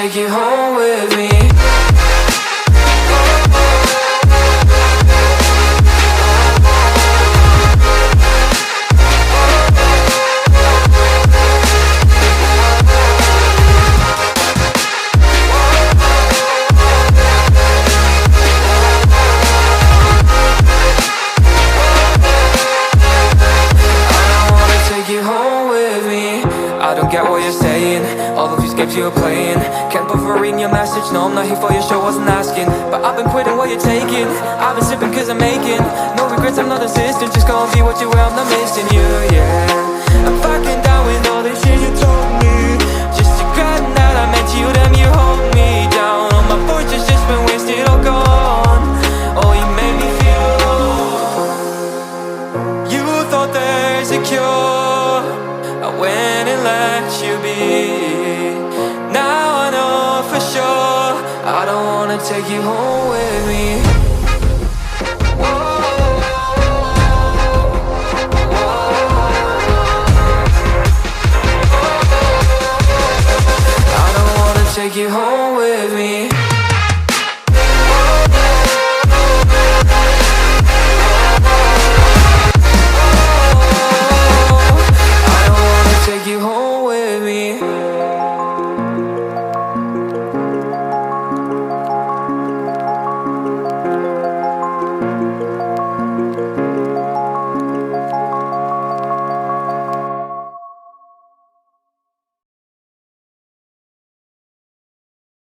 take you home with me. I don't get what you're saying, all of these games you're playing. Can't bother reading your message, no I'm not here for your show, wasn't asking. But I've been quitting what you're taking, I've been sipping cause I'm making no regrets, I'm not insistent, just gonna be what you were, I'm not missing you, yeah. I'm fucking down with all the shit you told me, just regretting that I met you, damn you hold me down. All my fortune's just been wasted, all gone. Oh, you made me feel low. You thought there's a cure, I went and let you be. Now I know for sure I don't wanna take you home with me. I don't wanna take you home with me.